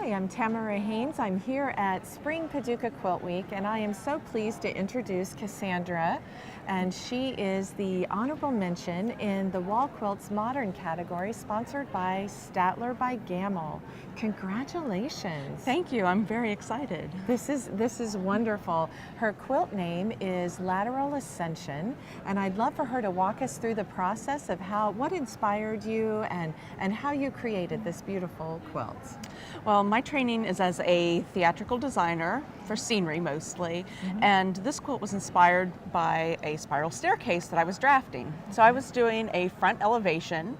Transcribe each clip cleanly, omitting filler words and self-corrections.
Hi, I'm Tamara Haynes. I'm here at Spring Paducah Quilt Week, and I am so pleased to introduce Cassandra, and she is the honorable mention in the Wall Quilts Modern category, sponsored by Statler by Gamble. Congratulations. Thank you. I'm very excited. This is wonderful. Her quilt name is Lateral Ascension, and I'd love for her to walk us through the process of what inspired you and how you created this beautiful quilt. Well, my training is as a theatrical designer for scenery mostly, and this quilt was inspired by a spiral staircase that I was drafting. So I was doing a front elevation,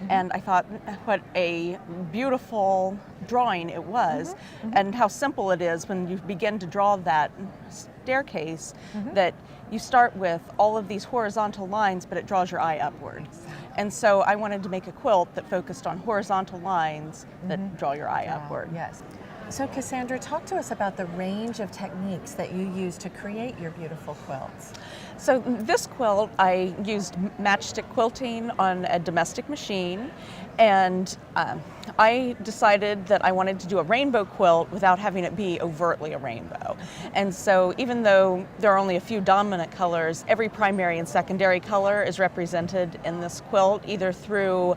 and I thought what a beautiful drawing it was, and how simple it is when you begin to draw that staircase, that you start with all of these horizontal lines, but it draws your eye upward. And so I wanted to make a quilt that focused on horizontal lines that draw your eye upward. Yes. So Cassandra, talk to us about the range of techniques that you use to create your beautiful quilts. So this quilt, I used matchstick quilting on a domestic machine, and I decided that I wanted to do a rainbow quilt without having it be overtly a rainbow. And so even though there are only a few dominant colors, every primary and secondary color is represented in this quilt, either through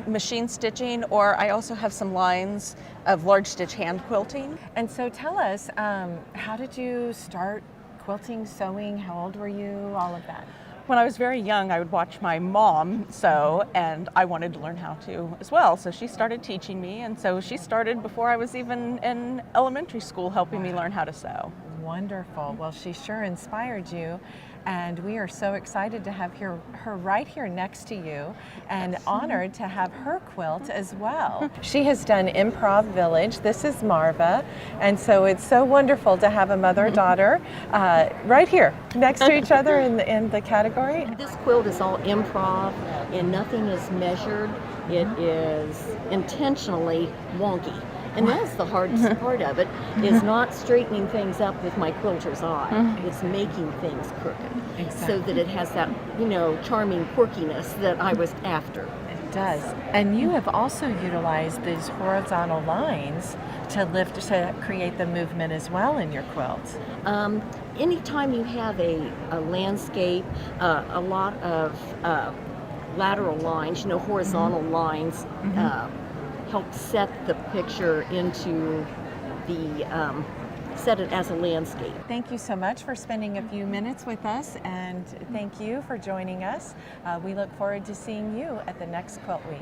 machine stitching, or I also have some lines of large stitch hand quilting. And so tell us, how did you start quilting, sewing? How old were you? All of that. When I was very young, I would watch my mom sew, and I wanted to learn how to as well. So she started teaching me, and so she started before I was even in elementary school helping me learn how to sew. Wonderful. Well, she sure inspired you, and we are so excited to have her right here next to you, and honored to have her quilt as well. She has done Improv Village. This is Marva, and so it's so wonderful to have a mother-daughter right here next to each other in the category. This quilt is all improv, and nothing is measured. It is intentionally wonky. And that's the hardest part of it, is not straightening things up with my quilter's eye. It's making things crooked, so that it has that, charming quirkiness that I was after. It does. And you have also utilized these horizontal lines to create the movement as well in your quilt. Anytime you have a landscape, a lot of lateral lines, horizontal lines, help set the picture into set it as a landscape. Thank you so much for spending a few minutes with us, and thank you for joining us. We look forward to seeing you at the next Quilt Week.